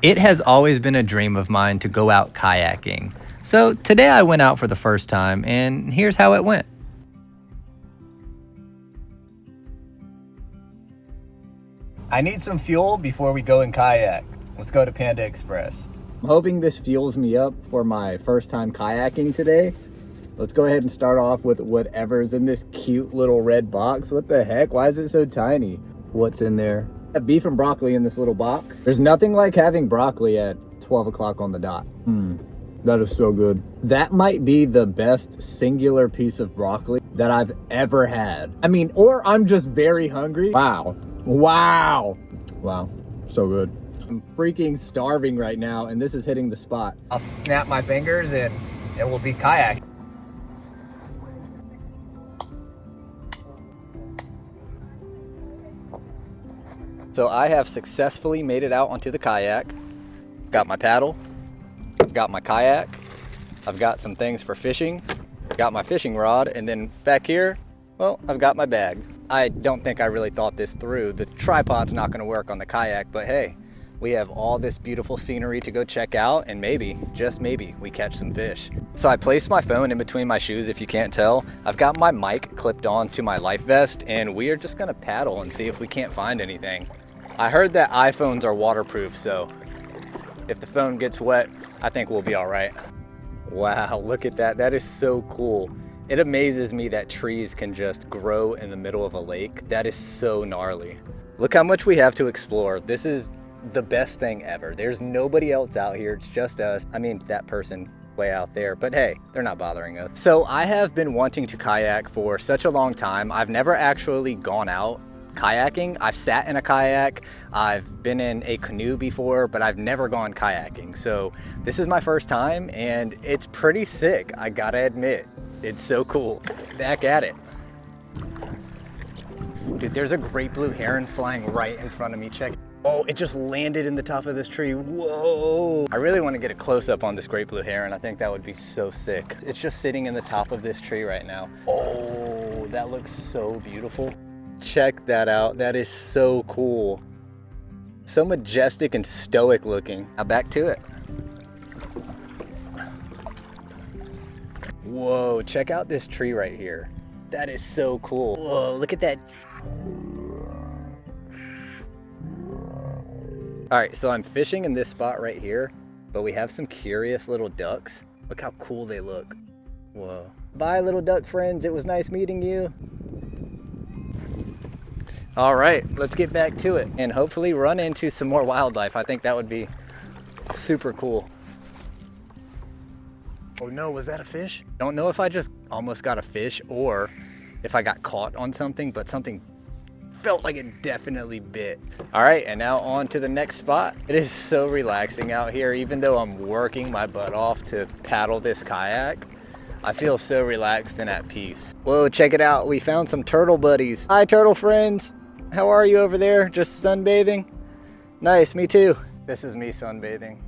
It has always been a dream of mine to go out kayaking. So today I went out for the first time, and here's how it went. I need some fuel before we go and kayak. Let's go to Panda Express. I'm hoping this fuels me up for my first time kayaking today. Let's go ahead and start off with whatever's in this cute little red box. What the heck? Why is it so tiny? What's in there? I have beef and broccoli in this little box. There's nothing like having broccoli at 12 o'clock on the dot. That is so good. That might be the best singular piece of broccoli that I've ever had. I mean, or I'm just very hungry. Wow. Wow. Wow. So good. I'm freaking starving right now, and this is hitting the spot. I'll snap my fingers and it will be kayak. So I have successfully made it out onto the kayak. Got my paddle, I've got my kayak, I've got some things for fishing, got my fishing rod, and then back here, well, I've got my bag. I don't think I really thought this through. The tripod's not gonna work on the kayak, but hey, we have all this beautiful scenery to go check out, and maybe, just maybe, we catch some fish. So I placed my phone in between my shoes, if you can't tell. I've got my mic clipped on to my life vest, and we are just gonna paddle and see if we can't find anything. I heard that iPhones are waterproof, so if the phone gets wet, I think we'll be all right. Wow, look at that. That is so cool. It amazes me that trees can just grow in the middle of a lake. That is so gnarly. Look how much we have to explore. This is the best thing ever. There's nobody else out here. It's just us. I mean, that person way out there, but hey, they're not bothering us. So I have been wanting to kayak for such a long time. I've never actually gone out kayaking. I've sat in a kayak, I've been in a canoe before, but I've never gone kayaking. So this is my first time, and it's pretty sick, I gotta admit. It's so cool. Back at it. Dude, there's a great blue heron flying right in front of me. Check. Oh, it just landed in the top of this tree. Whoa. I really want to get a close-up on this great blue heron. I think that would be so sick. It's just sitting in the top of this tree right now. Oh, that looks so beautiful. Check that out. That is so cool. So majestic and stoic looking. Now back to it. Whoa, check out this tree right here. That is so cool. Whoa, look at that. All right, so I'm fishing in this spot right here, but we have some curious little ducks. Look how cool they look. Whoa. Bye, little duck friends. It was nice meeting you. All right, let's get back to it and hopefully run into some more wildlife. I think that would be super cool. Oh no, was that a fish? Don't know if I just almost got a fish or if I got caught on something, but something felt like it definitely bit. All right, and now on to the next spot. It is so relaxing out here, even though I'm working my butt off to paddle this kayak. I feel so relaxed and at peace. Whoa, check it out. We found some turtle buddies. Hi, turtle friends. How are you over there? Just sunbathing? Nice, me too. This is me sunbathing.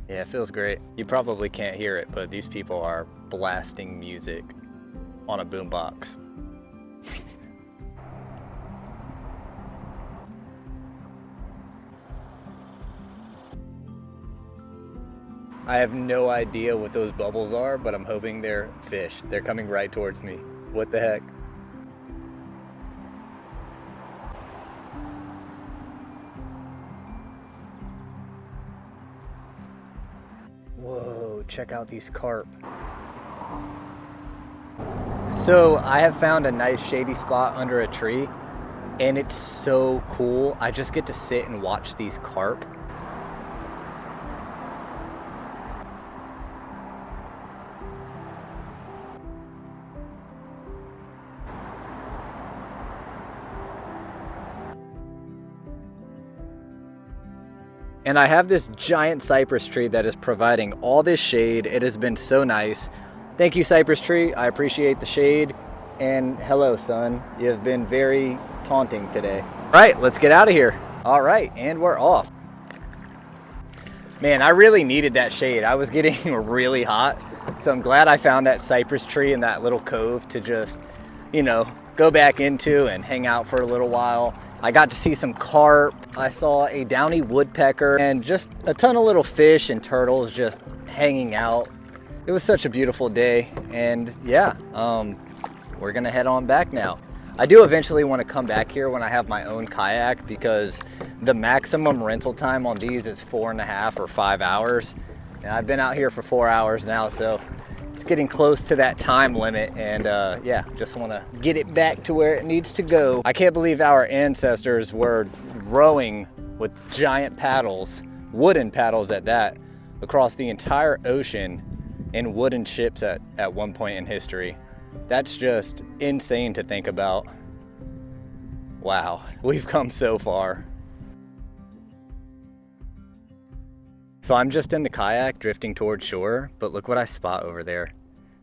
Yeah, it feels great. You probably can't hear it, but these people are blasting music on a boombox. I have no idea what those bubbles are, but I'm hoping they're fish. They're coming right towards me. What the heck? Whoa, check out these carp. So I have found a nice shady spot under a tree, and it's so cool. I just get to sit and watch these carp. And I have this giant cypress tree that is providing all this shade. It has been so nice. Thank you, cypress tree. I appreciate the shade. And hello, sun. You have been very taunting today. All right, let's get out of here. All right, and we're off. Man, I really needed that shade. I was getting really hot. So I'm glad I found that cypress tree in that little cove to just, you know, go back into and hang out for a little while. I got to see some carp. I saw a downy woodpecker and just a ton of little fish and turtles just hanging out. It was such a beautiful day, and yeah, we're gonna head on back now. I do eventually want to come back here when I have my own kayak, because the maximum rental time on these is 4.5 or 5 hours. And I've been out here for 4 hours now, so it's getting close to that time limit, and yeah, just want to get it back to where it needs to go. I can't believe our ancestors were rowing with giant paddles, wooden paddles at that, across the entire ocean in wooden ships at one point in history. That's just insane to think about. Wow, we've come so far. So I'm just in the kayak drifting towards shore, but look what I spot over there.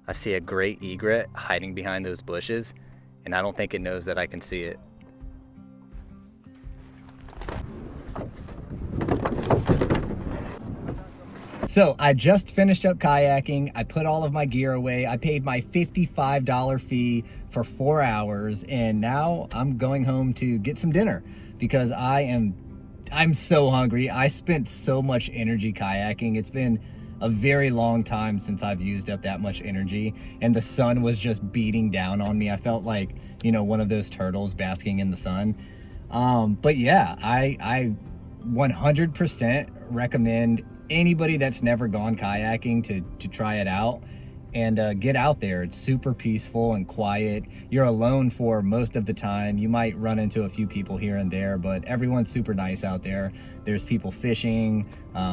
I see a great egret hiding behind those bushes, and I don't think it knows that I can see it. So I just finished up kayaking. I put all of my gear away. I paid my $55 fee for 4 hours, and now I'm going home to get some dinner because I'm so hungry. I spent so much energy kayaking. It's been a very long time since I've used up that much energy, and the sun was just beating down on me. I felt like, you know, one of those turtles basking in the sun. But yeah, I 100% recommend anybody that's never gone kayaking to try it out and get out there. It's super peaceful and quiet. You're alone for most of the time. You might run into a few people here and there, but everyone's super nice out there. There's people fishing,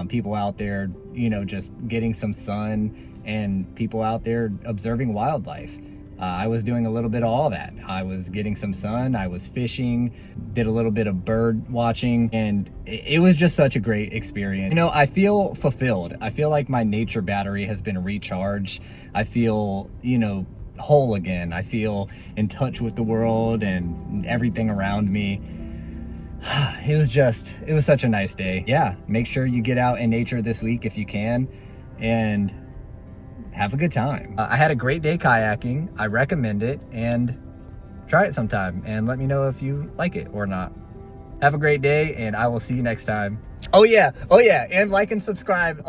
people out there, you know, just getting some sun, and people out there observing wildlife. I was doing a little bit of all that. I was getting some sun, I was fishing, did a little bit of bird watching, and it was just such a great experience. You know, I feel fulfilled. I feel like my nature battery has been recharged. I feel, you know, whole again. I feel in touch with the world and everything around me. It was such a nice day. Yeah, make sure you get out in nature this week if you can, and have a good time. I had a great day kayaking. I recommend it, and try it sometime and let me know if you like it or not. Have a great day, and I will see you next time. Oh yeah, and like and subscribe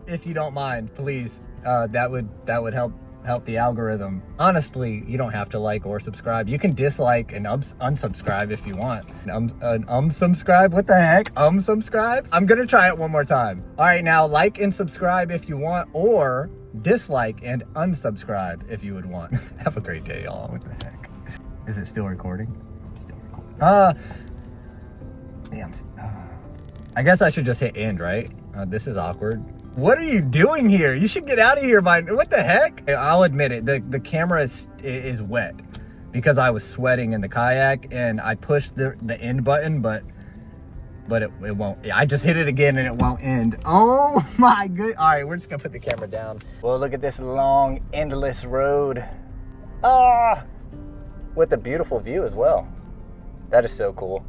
if you don't mind, please. That would help the algorithm. Honestly, you don't have to like or subscribe. You can dislike and unsubscribe if you want. Unsubscribe? What the heck? Unsubscribe? I'm gonna try it one more time. All right, now like and subscribe if you want, or dislike and unsubscribe if you would want. Have a great day, y'all. What the heck? Is it still recording? I'm still recording. Damn. I guess I should just hit end, right? This is awkward. What are you doing here? You should get out of here by, what the heck? I'll admit it, the camera is wet because I was sweating in the kayak, and I pushed the end button, but it won't. I just hit it again and it won't end. Oh my good. All right, we're just gonna put the camera down. Well, look at this long, endless road. With a beautiful view as well. That is so cool.